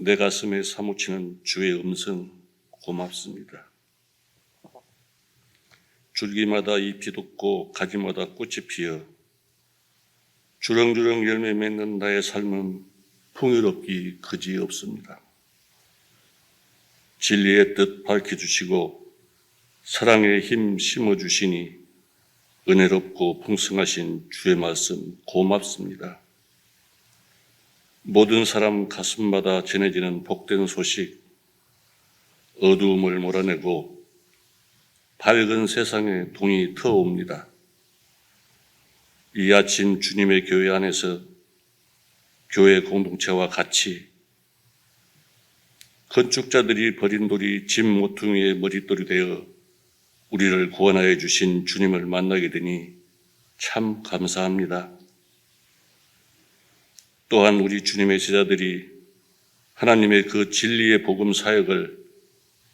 내 가슴에 사무치는 주의 음성 고맙습니다. 줄기마다 잎이 돋고 가지마다 꽃이 피어 주렁주렁 열매 맺는 나의 삶은 풍요롭기 그지없습니다. 진리의 뜻 밝혀주시고 사랑의 힘 심어주시니 은혜롭고 풍성하신 주의 말씀 고맙습니다. 모든 사람 가슴마다 전해지는 복된 소식, 어두움을 몰아내고 밝은 세상에 동이 트어옵니다. 이 아침 주님의 교회 안에서 교회 공동체와 같이 건축자들이 버린 돌이 집 모퉁이의 머릿돌이 되어 우리를 구원하여 주신 주님을 만나게 되니 참 감사합니다. 또한 우리 주님의 제자들이 하나님의 그 진리의 복음 사역을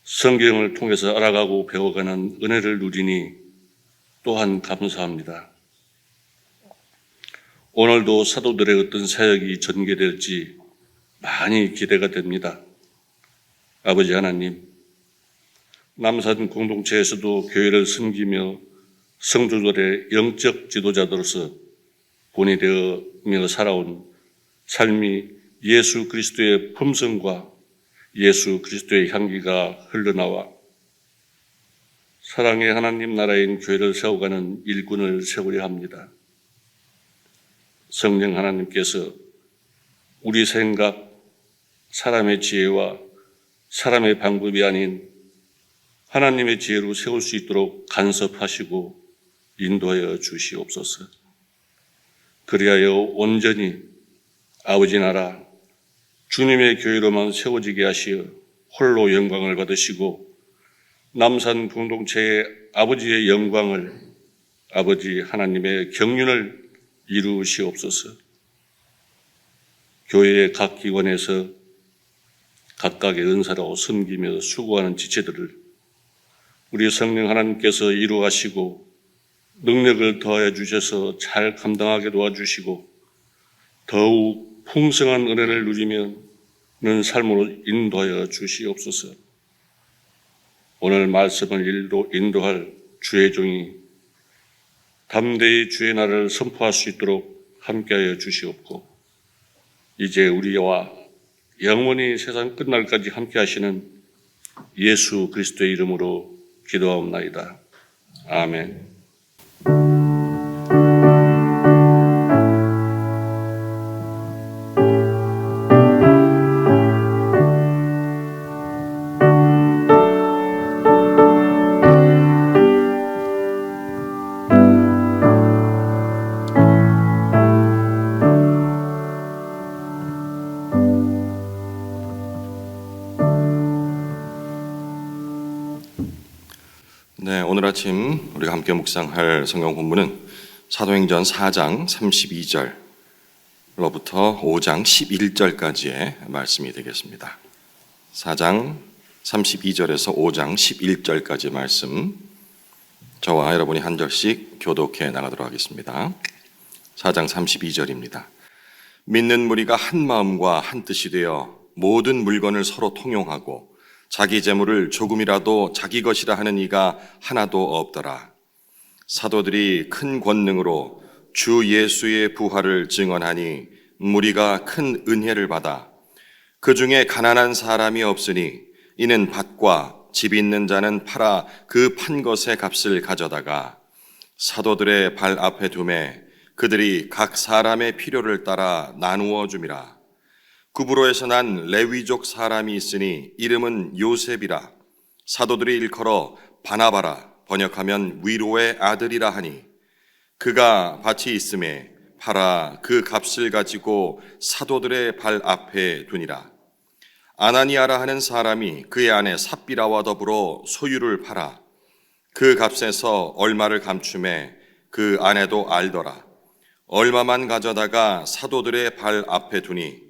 성경을 통해서 알아가고 배워가는 은혜를 누리니 또한 감사합니다. 오늘도 사도들의 어떤 사역이 전개될지 많이 기대가 됩니다. 아버지 하나님, 남산 공동체에서도 교회를 섬기며 성도들의 영적 지도자들로서 본이 되어며 살아온 삶이 예수 그리스도의 품성과 예수 그리스도의 향기가 흘러나와 사랑의 하나님 나라인 교회를 세워가는 일꾼을 세우려 합니다. 성령 하나님께서 우리 생각, 사람의 지혜와 사람의 방법이 아닌 하나님의 지혜로 세울 수 있도록 간섭하시고 인도하여 주시옵소서. 그리하여 온전히 아버지 나라 주님의 교회로만 세워지게 하시어 홀로 영광을 받으시고 남산 공동체의 아버지의 영광을 아버지 하나님의 경륜을 이루시옵소서. 교회의 각 기관에서 각각의 은사로 섬기며 수고하는 지체들을 우리 성령 하나님께서 이루하시고 능력을 더하여 주셔서 잘 감당하게 도와주시고 더욱 풍성한 은혜를 누리며는 삶으로 인도하여 주시옵소서. 오늘 말씀을 인도할 주의 종이 담대히 주의 날을 선포할 수 있도록 함께하여 주시옵고 이제 우리와 영원히 세상 끝날까지 함께하시는 예수 그리스도의 이름으로 기도하옵나이다. 아멘. 네, 오늘 아침 우리가 함께 묵상할 성경 본문은 사도행전 4장 32절로부터 5장 11절까지의 말씀이 되겠습니다. 4장 32절에서 5장 11절까지 말씀, 저와 여러분이 한 절씩 교독해 나가도록 하겠습니다. 4장 32절입니다. 믿는 무리가 한 마음과 한 뜻이 되어 모든 물건을 서로 통용하고 자기 재물을 조금이라도 자기 것이라 하는 이가 하나도 없더라. 사도들이 큰 권능으로 주 예수의 부활을 증언하니 무리가 큰 은혜를 받아 그 중에 가난한 사람이 없으니 이는 밭과 집 있는 자는 팔아 그 판 것의 값을 가져다가 사도들의 발 앞에 두매 그들이 각 사람의 필요를 따라 나누어 줌이라. 구브로에서 난 레위족 사람이 있으니 이름은 요셉이라. 사도들이 일컬어 바나바라, 번역하면 위로의 아들이라 하니 그가 밭이 있음에 팔아 그 값을 가지고 사도들의 발 앞에 두니라. 아나니아라 하는 사람이 그의 아내 삽비라와 더불어 소유를 팔아 그 값에서 얼마를 감춤해 그 아내도 알더라. 얼마만 가져다가 사도들의 발 앞에 두니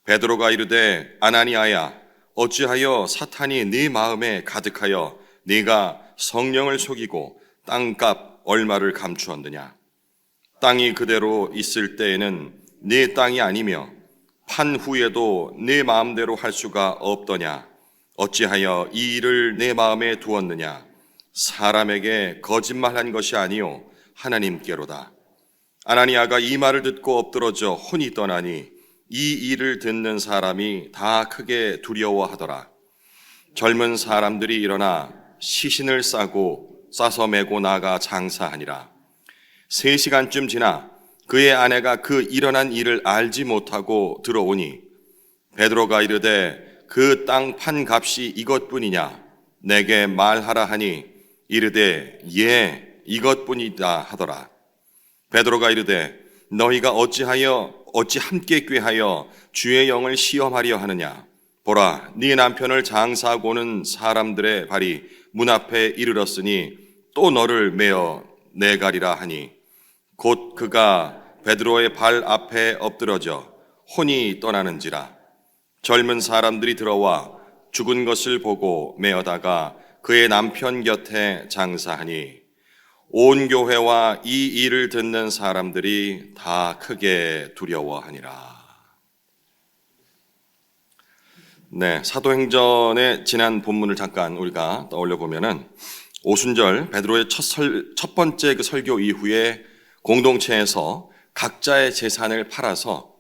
베드로가 이르되 아나니아야 어찌하여 사탄이 네 마음에 가득하여 네가 성령을 속이고 땅값 얼마를 감추었느냐. 땅이 그대로 있을 때에는 네 땅이 아니며 판 후에도 내 마음대로 할 수가 없더냐? 어찌하여 이 일을 내 마음에 두었느냐? 사람에게 거짓말한 것이 아니요 하나님께로다. 아나니아가 이 말을 듣고 엎드러져 혼이 떠나니 이 일을 듣는 사람이 다 크게 두려워하더라. 젊은 사람들이 일어나 시신을 싸서 메고 나가 장사하니라. 3시간쯤 지나 그의 아내가 그 일어난 일을 알지 못하고 들어오니 베드로가 이르되 그 땅 판 값이 이것뿐이냐? 내게 말하라 하니 이르되 예 이것뿐이다 하더라. 베드로가 이르되 너희가 어찌 함께 꾀하여 주의 영을 시험하려 하느냐? 보라, 네 남편을 장사하고 오는 사람들의 발이 문 앞에 이르렀으니 또 너를 메어 내가리라 하니 곧 그가 베드로의 발 앞에 엎드러져 혼이 떠나는지라. 젊은 사람들이 들어와 죽은 것을 보고 메어다가 그의 남편 곁에 장사하니 온 교회와 이 일을 듣는 사람들이 다 크게 두려워하니라. 네, 사도행전의 지난 본문을 잠깐 우리가 떠올려 보면은 오순절 베드로의 첫 번째 그 설교 이후에 공동체에서 각자의 재산을 팔아서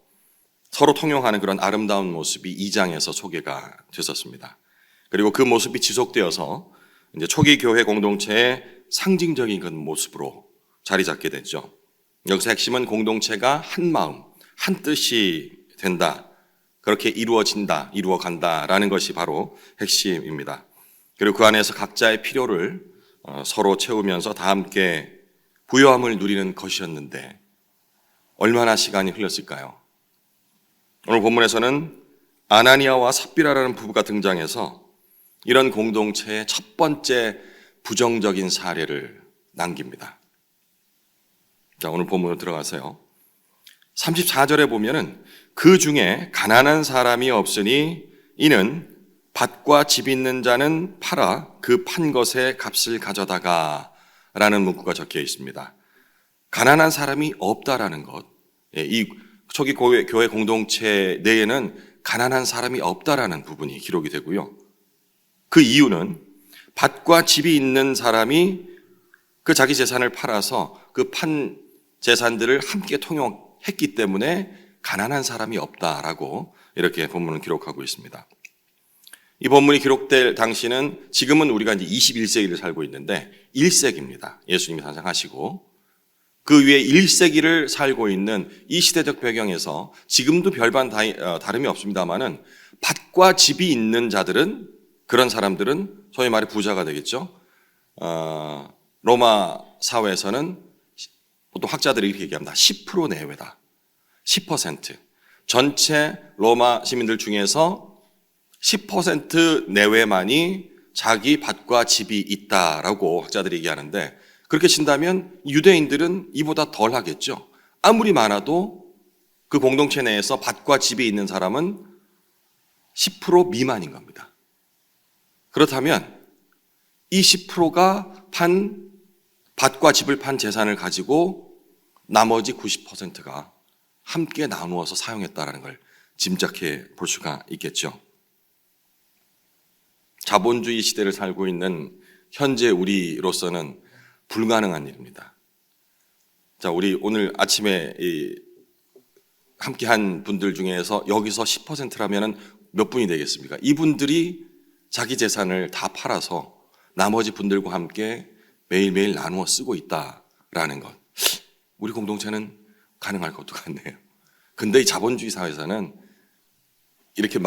서로 통용하는 그런 아름다운 모습이 2장에서 소개가 됐었습니다. 그리고 그 모습이 지속되어서 이제 초기 교회 공동체의 상징적인 그런 모습으로 자리 잡게 됐죠. 여기서 핵심은 공동체가 한 마음, 한 뜻이 된다. 그렇게 이루어간다라는 것이 바로 핵심입니다. 그리고 그 안에서 각자의 필요를 서로 채우면서 다 함께 부요함을 누리는 것이었는데 얼마나 시간이 흘렀을까요? 오늘 본문에서는 아나니아와 삽비라라는 부부가 등장해서 이런 공동체의 첫 번째 부정적인 사례를 남깁니다. 자, 오늘 본문으로 들어가세요. 34절에 보면은 그 중에 가난한 사람이 없으니 이는 밭과 집 있는 자는 팔아 그 판 것의 값을 가져다가 라는 문구가 적혀 있습니다. 가난한 사람이 없다라는 것. 이 초기 교회 공동체 내에는 가난한 사람이 없다라는 부분이 기록이 되고요. 그 이유는 밭과 집이 있는 사람이 그 자기 재산을 팔아서 그 판 재산들을 함께 통용했기 때문에 가난한 사람이 없다라고 이렇게 본문은 기록하고 있습니다. 이 본문이 기록될 당시는 지금은 우리가 이제 21세기를 살고 있는데 1세기입니다. 예수님이 탄생하시고 그 위에 1세기를 살고 있는 이 시대적 배경에서 지금도 별반 다름이 없습니다만은 밭과 집이 있는 자들은 그런 사람들은 소위 말해 부자가 되겠죠. 로마 사회에서는 보통 학자들이 이렇게 얘기합니다. 10% 내외다. 10%. 전체 로마 시민들 중에서 10% 내외만이 자기 밭과 집이 있다라고 학자들이 얘기하는데 그렇게 친다면 유대인들은 이보다 덜 하겠죠. 아무리 많아도 그 공동체 내에서 밭과 집이 있는 사람은 10% 미만인 겁니다. 그렇다면 이 10%가 밭과 집을 판 재산을 가지고 나머지 90%가 함께 나누어서 사용했다는 걸 짐작해 볼 수가 있겠죠. 자본주의 시대를 살고 있는 현재 우리로서는 불가능한 일입니다. 자, 우리 오늘 아침에 함께한 분들 중에서 여기서 10%라면 몇 분이 되겠습니까? 이분들이 자기 재산을 다 팔아서 나머지 분들과 함께 매일매일 나누어 쓰고 있다라는 것. 우리 공동체는 가능할 것도 같네요. 근데 이 자본주의 사회에서는 이렇게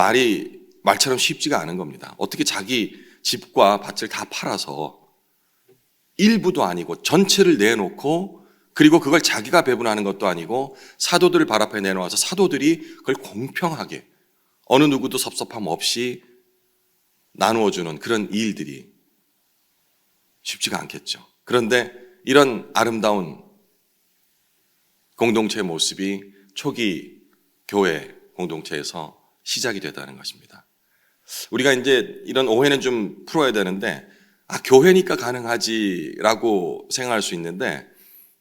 말처럼 쉽지가 않은 겁니다. 어떻게 자기 집과 밭을 다 팔아서 일부도 아니고 전체를 내놓고 그리고 그걸 자기가 배분하는 것도 아니고 사도들을 발 앞에 내놓아서 사도들이 그걸 공평하게 어느 누구도 섭섭함 없이 나누어주는 그런 일들이 쉽지가 않겠죠. 그런데 이런 아름다운 공동체의 모습이 초기 교회 공동체에서 시작이 됐다는 것입니다. 우리가 이제 이런 오해는 좀 풀어야 되는데 교회니까 가능하지라고 생각할 수 있는데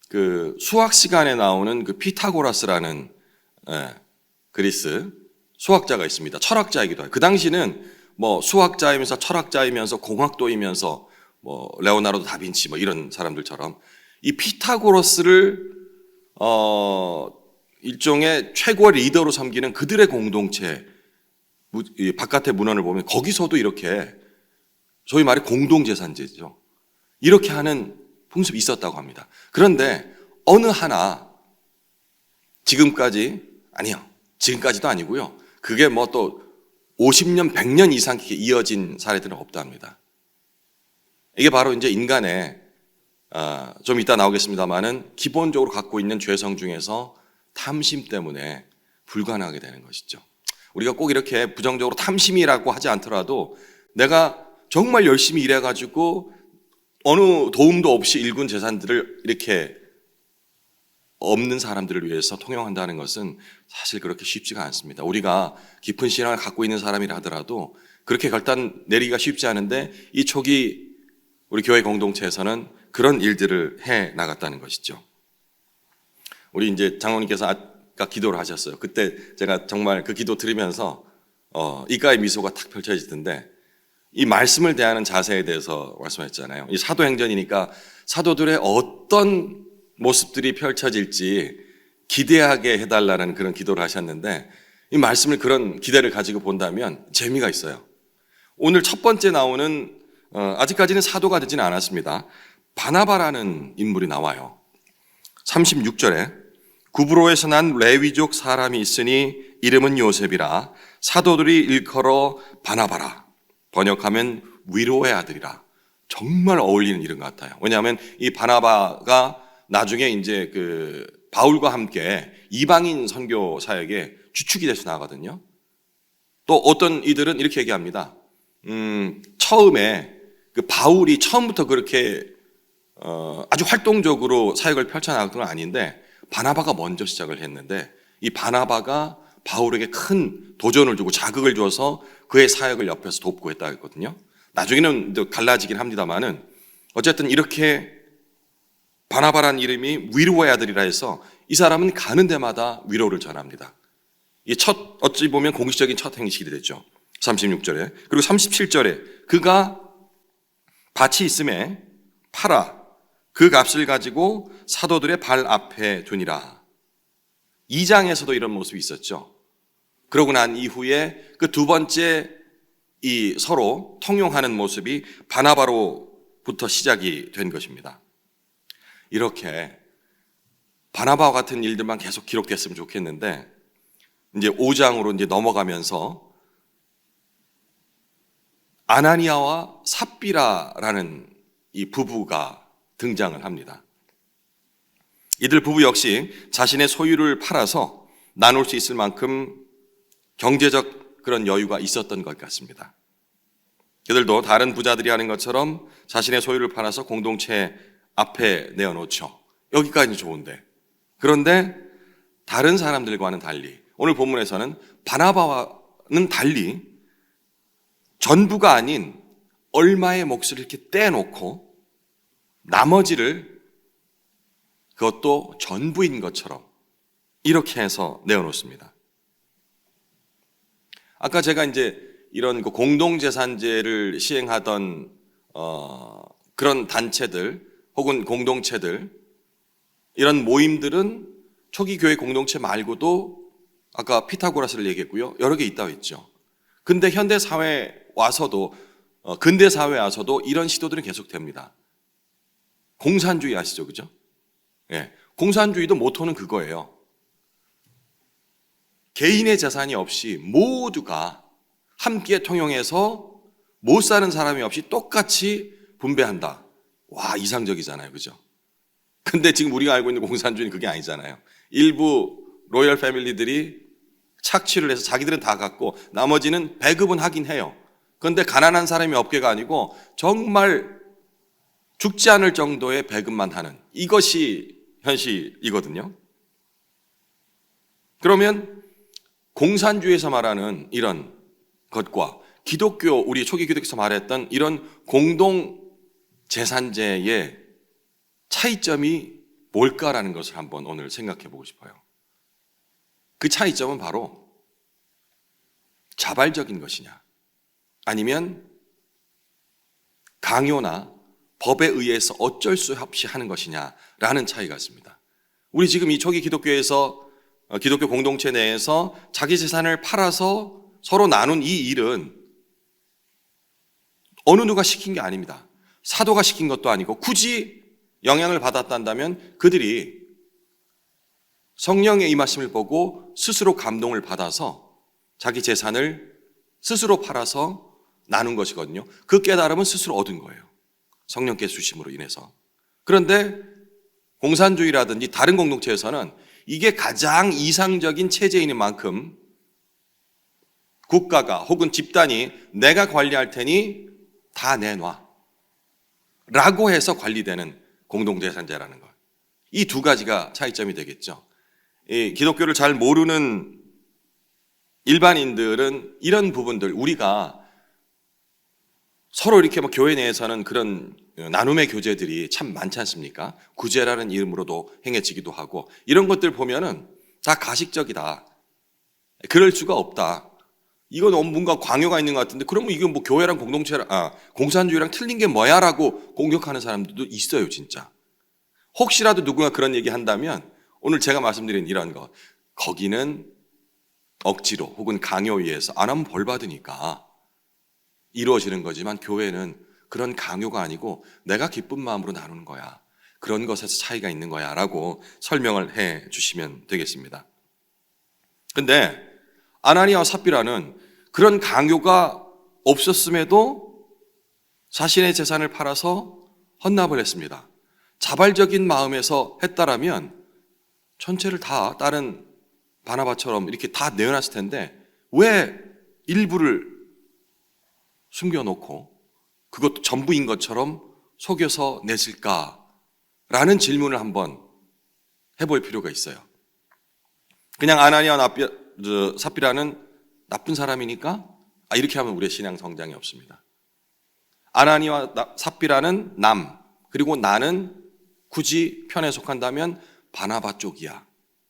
그 수학 시간에 나오는 그 피타고라스라는 그리스 수학자가 있습니다. 철학자이기도 해요. 그 당시는 뭐 수학자이면서 철학자이면서 공학도이면서 뭐 레오나르도 다빈치 뭐 이런 사람들처럼 이 피타고라스를 일종의 최고 리더로 섬기는 그들의 공동체, 이 바깥의 문헌을 보면 거기서도 이렇게 소위 말해 공동재산제죠. 이렇게 하는 풍습이 있었다고 합니다. 그런데 어느 하나 지금까지도 아니고요. 그게 뭐 또 50년, 100년 이상 이어진 사례들은 없답니다. 이게 바로 이제 인간의 좀 이따 나오겠습니다만은 기본적으로 갖고 있는 죄성 중에서 탐심 때문에 불가능하게 되는 것이죠. 우리가 꼭 이렇게 부정적으로 탐심이라고 하지 않더라도 내가 정말 열심히 일해가지고 어느 도움도 없이 일군 재산들을 이렇게 없는 사람들을 위해서 통용한다는 것은 사실 그렇게 쉽지가 않습니다. 우리가 깊은 신앙을 갖고 있는 사람이라 하더라도 그렇게 결단 내리기가 쉽지 않은데 이 초기 우리 교회 공동체에서는 그런 일들을 해 나갔다는 것이죠. 우리 이제 장로님께서 아까 기도를 하셨어요. 그때 제가 정말 그 기도 들으면서 이가의 미소가 탁 펼쳐지던데 이 말씀을 대하는 자세에 대해서 말씀했잖아요. 이 사도행전이니까 사도들의 어떤 모습들이 펼쳐질지 기대하게 해달라는 그런 기도를 하셨는데 이 말씀을 그런 기대를 가지고 본다면 재미가 있어요. 오늘 첫 번째 나오는 아직까지는 사도가 되지는 않았습니다. 바나바라는 인물이 나와요. 36절에 구브로에서 난 레위족 사람이 있으니 이름은 요셉이라 사도들이 일컬어 바나바라. 번역하면 위로의 아들이라. 정말 어울리는 이름 같아요. 왜냐하면 이 바나바가 나중에 이제 그 바울과 함께 이방인 선교 사역에 주축이 돼서 나가거든요. 또 어떤 이들은 이렇게 얘기합니다. 처음에 그 바울이 처음부터 그렇게 아주 활동적으로 사역을 펼쳐나갔던 건 아닌데 바나바가 먼저 시작을 했는데 이 바나바가 바울에게 큰 도전을 주고 자극을 줘서 그의 사역을 옆에서 돕고 했다고 했거든요. 나중에는 갈라지긴 합니다만은 어쨌든 이렇게 바나바란 이름이 위로의 아들이라 해서 이 사람은 가는 데마다 위로를 전합니다. 이게 어찌 보면 공식적인 첫 행식이 되죠. 36절에. 그리고 37절에 그가 밭이 있음에 팔아 그 값을 가지고 사도들의 발 앞에 두니라. 2장에서도 이런 모습이 있었죠. 그러고 난 이후에 그 두 번째 이 서로 통용하는 모습이 바나바로부터 시작이 된 것입니다. 이렇게 바나바와 같은 일들만 계속 기록됐으면 좋겠는데 이제 5장으로 이제 넘어가면서 아나니아와 삽비라라는 이 부부가 등장을 합니다. 이들 부부 역시 자신의 소유를 팔아서 나눌 수 있을 만큼 경제적 그런 여유가 있었던 것 같습니다. 그들도 다른 부자들이 하는 것처럼 자신의 소유를 팔아서 공동체 앞에 내어놓죠. 여기까지는 좋은데. 그런데 다른 사람들과는 달리 오늘 본문에서는 바나바와는 달리 전부가 아닌 얼마의 몫을 이렇게 떼놓고 나머지를 그것도 전부인 것처럼 이렇게 해서 내어놓습니다. 아까 제가 이제 이런 그 공동재산제를 시행하던 그런 단체들 혹은 공동체들 이런 모임들은 초기 교회 공동체 말고도 아까 피타고라스를 얘기했고요. 여러 개 있다고 했죠. 근데 현대 사회에 와서도 근대 사회에 와서도 이런 시도들은 계속됩니다. 공산주의 아시죠? 그죠? 예. 공산주의도 모토는 그거예요. 개인의 재산이 없이 모두가 함께 통용해서 못 사는 사람이 없이 똑같이 분배한다. 와, 이상적이잖아요. 그죠? 근데 지금 우리가 알고 있는 공산주의는 그게 아니잖아요. 일부 로열 패밀리들이 착취를 해서 자기들은 다 갖고 나머지는 배급은 하긴 해요. 그런데 가난한 사람이 없게가 아니고 정말 죽지 않을 정도의 배급만 하는 이것이 현실이거든요. 그러면 공산주의에서 말하는 이런 것과 기독교, 우리 초기 기독교에서 말했던 이런 공동재산제의 차이점이 뭘까라는 것을 한번 오늘 생각해 보고 싶어요. 그 차이점은 바로 자발적인 것이냐, 아니면 강요나 법에 의해서 어쩔 수 없이 하는 것이냐라는 차이가 있습니다. 우리 지금 이 초기 기독교에서 기독교 공동체 내에서 자기 재산을 팔아서 서로 나눈 이 일은 어느 누가 시킨 게 아닙니다. 사도가 시킨 것도 아니고 굳이 영향을 받았단다면 그들이 성령의 임하심을 보고 스스로 감동을 받아서 자기 재산을 스스로 팔아서 나눈 것이거든요. 그 깨달음은 스스로 얻은 거예요. 성령께 주심으로 인해서. 그런데 공산주의라든지 다른 공동체에서는 이게 가장 이상적인 체제인 만큼 국가가 혹은 집단이 내가 관리할 테니 다 내놔 라고 해서 관리되는 공동재산제라는 것. 이 두 가지가 차이점이 되겠죠. 이 기독교를 잘 모르는 일반인들은 이런 부분들, 우리가 서로 이렇게 교회 내에서는 그런 나눔의 교제들이 참 많지 않습니까? 구제라는 이름으로도 행해지기도 하고 이런 것들 보면은 다 가식적이다. 그럴 수가 없다. 이건 뭔가 광요가 있는 것 같은데 그러면 이게 뭐 교회랑 공산주의랑 틀린 게 뭐야라고 공격하는 사람들도 있어요, 진짜. 혹시라도 누군가 그런 얘기 한다면 오늘 제가 말씀드린 이런 거, 거기는 억지로 혹은 강요에 의해서 안 하면 벌 받으니까 이루어지는 거지만 교회는 그런 강요가 아니고 내가 기쁜 마음으로 나누는 거야. 그런 것에서 차이가 있는 거야 라고 설명을 해 주시면 되겠습니다. 근데 아나니아와 삽비라는 그런 강요가 없었음에도 자신의 재산을 팔아서 헌납을 했습니다. 자발적인 마음에서 했다라면 전체를 다 다른 바나바처럼 이렇게 다 내어놨을 텐데 왜 일부를 숨겨놓고 그것도 전부인 것처럼 속여서 냈을까라는 질문을 한번 해볼 필요가 있어요. 그냥 아나니아와 삽비라는 나쁜 사람이니까 이렇게 하면 우리의 신앙 성장이 없습니다. 아나니아와 삽비라는 남, 그리고 나는 굳이 편에 속한다면 바나바 쪽이야.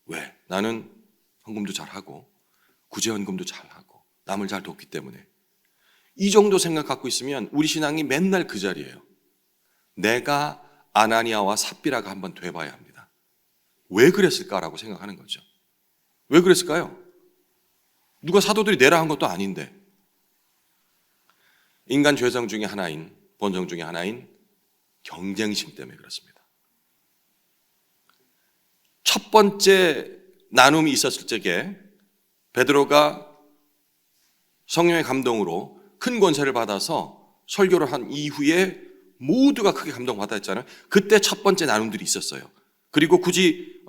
왜? 나는 헌금도 잘하고 구제 헌금도 잘하고 남을 잘 돕기 때문에. 이 정도 생각 갖고 있으면 우리 신앙이 맨날 그 자리예요. 내가 아나니아와 삽비라가 한번 돼봐야 합니다. 왜 그랬을까라고 생각하는 거죠. 왜 그랬을까요? 누가 사도들이 내라 한 것도 아닌데. 인간 죄성 중에 하나인, 본성 중에 하나인 경쟁심 때문에 그렇습니다. 첫 번째 나눔이 있었을 적에 베드로가 성령의 감동으로 큰 권세를 받아서 설교를 한 이후에 모두가 크게 감동받았잖아요. 그때 첫 번째 나눔들이 있었어요. 그리고 굳이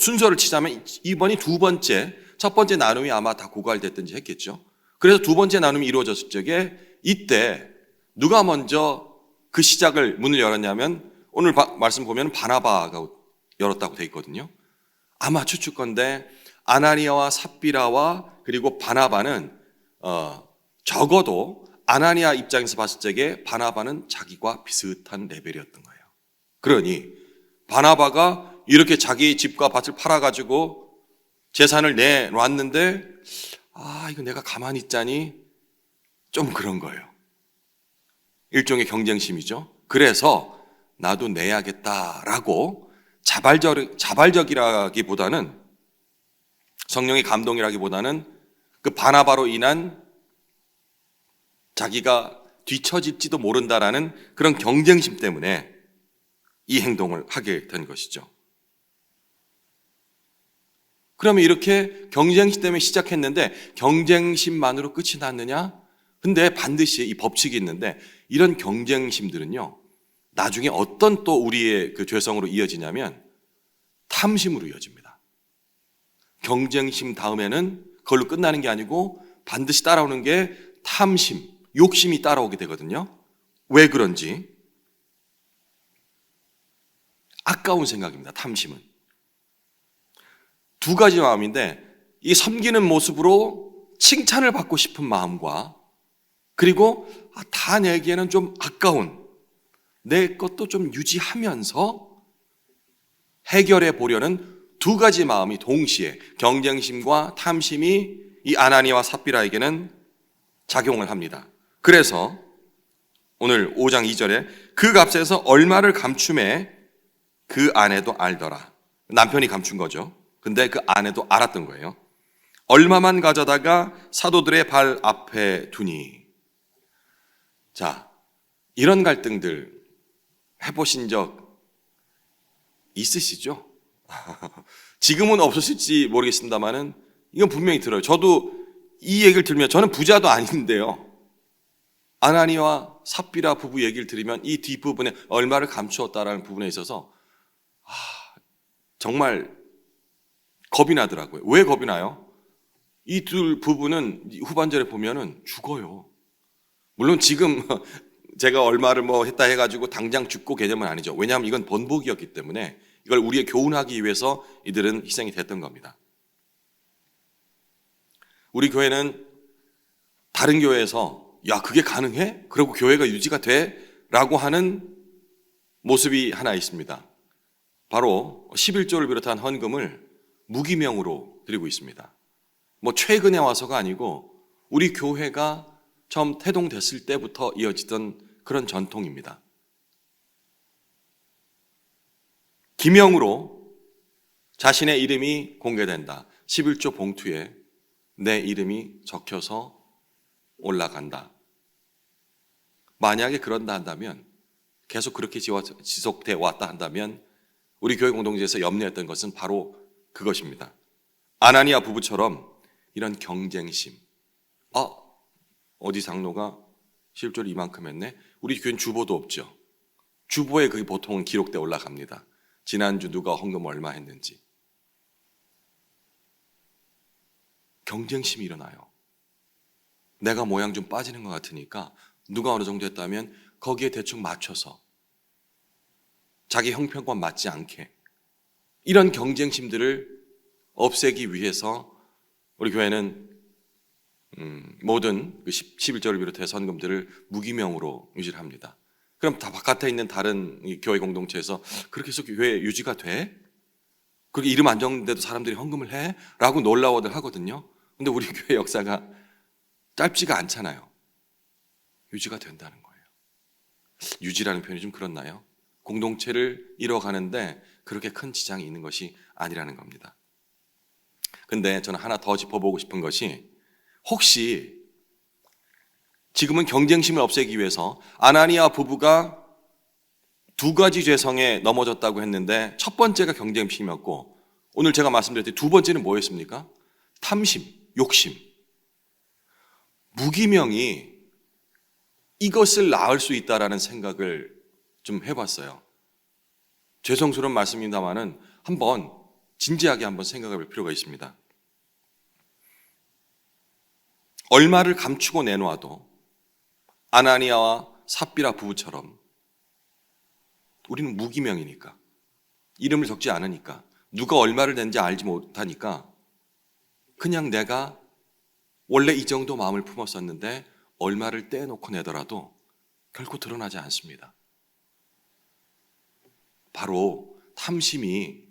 순서를 치자면 이번이 두 번째, 첫 번째 나눔이 아마 다 고갈됐든지 했겠죠. 그래서 두 번째 나눔이 이루어졌을 적에 이때 누가 먼저 그 시작을 문을 열었냐면 오늘 말씀 보면 바나바가 열었다고 돼 있거든요. 아마 추측건데 아나니아와 삽비라와 그리고 바나바는 적어도 아나니아 입장에서 봤을 적에 바나바는 자기와 비슷한 레벨이었던 거예요. 그러니 바나바가 이렇게 자기 집과 밭을 팔아가지고 재산을 내놨는데 이거 내가 가만히 있자니 좀 그런 거예요. 일종의 경쟁심이죠. 그래서 나도 내야겠다라고 자발적이라기보다는 성령의 감동이라기보다는 그 바나바로 인한 자기가 뒤처질지도 모른다라는 그런 경쟁심 때문에 이 행동을 하게 된 것이죠. 그러면 이렇게 경쟁심 때문에 시작했는데 경쟁심만으로 끝이 났느냐? 근데 반드시 이 법칙이 있는데 이런 경쟁심들은요, 나중에 어떤 또 우리의 그 죄성으로 이어지냐면 탐심으로 이어집니다. 경쟁심 다음에는 그걸로 끝나는 게 아니고 반드시 따라오는 게 탐심, 욕심이 따라오게 되거든요. 왜 그런지. 아까운 생각입니다. 탐심은. 두 가지 마음인데 이 섬기는 모습으로 칭찬을 받고 싶은 마음과 그리고 다 내기에는 좀 아까운 내 것도 좀 유지하면서 해결해 보려는 두 가지 마음이 동시에 경쟁심과 탐심이 이 아나니아와 삽비라에게는 작용을 합니다. 그래서 오늘 5장 2절에 그 값에서 얼마를 감춤에 그 아내도 알더라. 남편이 감춘 거죠. 근데 그 아내도 알았던 거예요. 얼마만 가져다가 사도들의 발 앞에 두니. 자, 이런 갈등들 해보신 적 있으시죠? 지금은 없으실지 모르겠습니다만은 이건 분명히 들어요. 저도 이 얘기를 들으면, 저는 부자도 아닌데요, 아나니와 삽비라 부부 얘기를 들으면 이 뒷부분에 얼마를 감추었다라는 부분에 있어서 정말 겁이 나더라고요. 왜 겁이 나요? 이 둘 부부는 후반절에 보면은 죽어요. 물론 지금 제가 얼마를 뭐 했다 해가지고 당장 죽고 개념은 아니죠. 왜냐하면 이건 번복이었기 때문에 이걸 우리의 교훈하기 위해서 이들은 희생이 됐던 겁니다. 우리 교회는 다른 교회에서 야, 그게 가능해? 그리고 교회가 유지가 돼? 라고 하는 모습이 하나 있습니다. 바로 11조를 비롯한 헌금을 무기명으로 드리고 있습니다. 뭐 최근에 와서가 아니고 우리 교회가 처음 태동됐을 때부터 이어지던 그런 전통입니다. 기명으로 자신의 이름이 공개된다. 11조 봉투에 내 이름이 적혀서 올라간다. 만약에 그런다 한다면, 계속 그렇게 지속돼 왔다 한다면 우리 교회 공동체에서 염려했던 것은 바로 그것입니다. 아나니아 부부처럼 이런 경쟁심. 어디 장로가 11조를 이만큼 했네? 우리 교회는 주보도 없죠. 주보에 그게 보통은 기록돼 올라갑니다. 지난주 누가 헌금 얼마 했는지. 경쟁심이 일어나요. 내가 모양 좀 빠지는 것 같으니까 누가 어느 정도 했다면 거기에 대충 맞춰서 자기 형편과 맞지 않게, 이런 경쟁심들을 없애기 위해서 우리 교회는 모든 11조를 비롯해서 헌금들을 무기명으로 유지를 합니다. 그럼 다 바깥에 있는 다른 교회 공동체에서 그렇게 해서 교회 유지가 돼? 그렇게 이름 안 적는데도 사람들이 헌금을 해? 라고 놀라워들 하거든요. 근데 우리 교회 역사가 짧지가 않잖아요. 유지가 된다는 거예요. 유지라는 표현이 좀 그렇나요? 공동체를 이뤄가는데 그렇게 큰 지장이 있는 것이 아니라는 겁니다. 근데 저는 하나 더 짚어보고 싶은 것이, 혹시 지금은 경쟁심을 없애기 위해서 아나니아 부부가 두 가지 죄성에 넘어졌다고 했는데 첫 번째가 경쟁심이었고, 오늘 제가 말씀드렸듯이 두 번째는 뭐였습니까? 탐심, 욕심. 무기명이 이것을 낳을 수 있다라는 생각을 좀 해봤어요. 죄송스러운 말씀입니다만은 한번 진지하게 한번 생각해 볼 필요가 있습니다. 얼마를 감추고 내놓아도 아나니아와 삽비라 부부처럼 우리는 무기명이니까, 이름을 적지 않으니까, 누가 얼마를 낸지 알지 못하니까 그냥 내가 원래 이 정도 마음을 품었었는데 얼마를 떼놓고 내더라도 결코 드러나지 않습니다. 바로 탐심이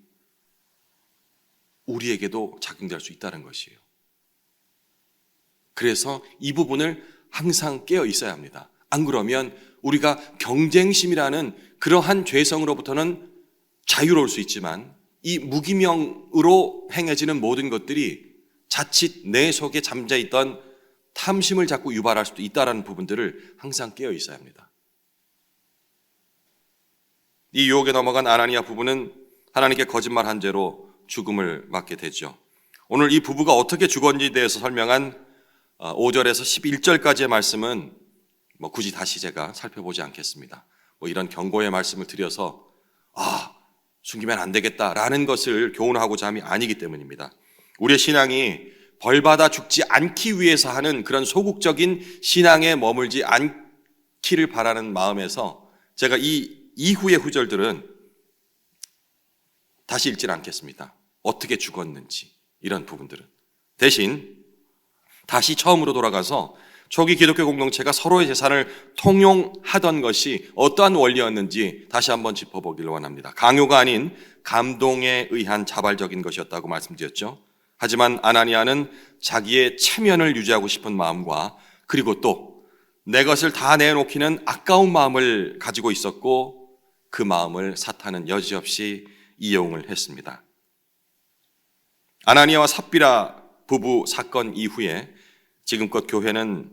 우리에게도 작용될 수 있다는 것이에요. 그래서 이 부분을 항상 깨어 있어야 합니다. 안 그러면 우리가 경쟁심이라는 그러한 죄성으로부터는 자유로울 수 있지만 이 무기명으로 행해지는 모든 것들이 자칫 내 속에 잠자있던 탐심을 자꾸 유발할 수도 있다는 부분들을 항상 깨어 있어야 합니다. 이 유혹에 넘어간 아나니아 부부는 하나님께 거짓말한 죄로 죽음을 맞게 되죠. 오늘 이 부부가 어떻게 죽었는지에 대해서 설명한 5절에서 11절까지의 말씀은 굳이 다시 제가 살펴보지 않겠습니다. 이런 경고의 말씀을 드려서 숨기면 안 되겠다라는 것을 교훈하고자 함이 아니기 때문입니다. 우리의 신앙이 벌받아 죽지 않기 위해서 하는 그런 소극적인 신앙에 머물지 않기를 바라는 마음에서 제가 이 이후의 구절들은 다시 읽지는 않겠습니다. 어떻게 죽었는지 이런 부분들은. 대신 다시 처음으로 돌아가서 초기 기독교 공동체가 서로의 재산을 통용하던 것이 어떠한 원리였는지 다시 한번 짚어보기를 원합니다. 강요가 아닌 감동에 의한 자발적인 것이었다고 말씀드렸죠. 하지만 아나니아는 자기의 체면을 유지하고 싶은 마음과 그리고 또 내 것을 다 내놓기는 아까운 마음을 가지고 있었고 그 마음을 사탄은 여지없이 이용을 했습니다. 아나니아와 삽비라 부부 사건 이후에 지금껏 교회는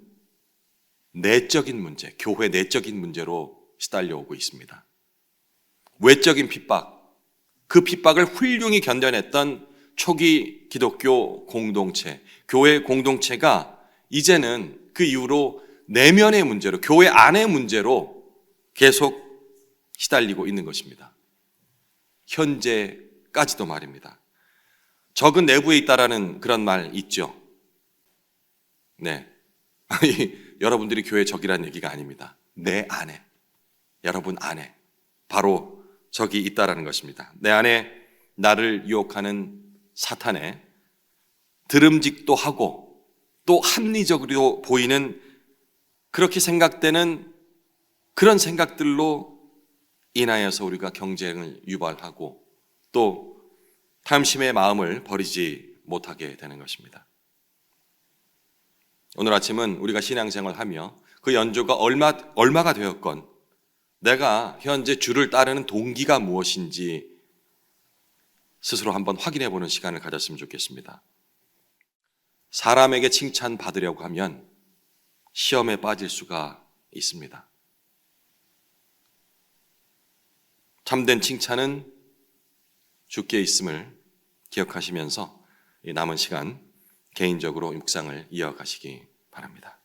내적인 문제, 교회 내적인 문제로 시달려오고 있습니다. 외적인 핍박, 그 핍박을 훌륭히 견뎌냈던 초기 기독교 공동체, 교회 공동체가 이제는 그 이후로 내면의 문제로, 교회 안의 문제로 계속 시달리고 있는 것입니다. 현재까지도 말입니다. 적은 내부에 있다라는 그런 말 있죠. 네. 아니, 여러분들이 교회 적이라는 얘기가 아닙니다. 내 안에, 여러분 안에 바로 적이 있다라는 것입니다. 내 안에 나를 유혹하는 사탄의 드름직도 하고 또 합리적으로 보이는 그렇게 생각되는 그런 생각들로 인하여서 우리가 경쟁을 유발하고 또 탐심의 마음을 버리지 못하게 되는 것입니다. 오늘 아침은 우리가 신앙생활하며 그 연조가 얼마가 되었건 내가 현재 주를 따르는 동기가 무엇인지 스스로 한번 확인해 보는 시간을 가졌으면 좋겠습니다. 사람에게 칭찬받으려고 하면 시험에 빠질 수가 있습니다. 참된 칭찬은 주께 있음을 기억하시면서 남은 시간 개인적으로 묵상을 이어가시기 바랍니다.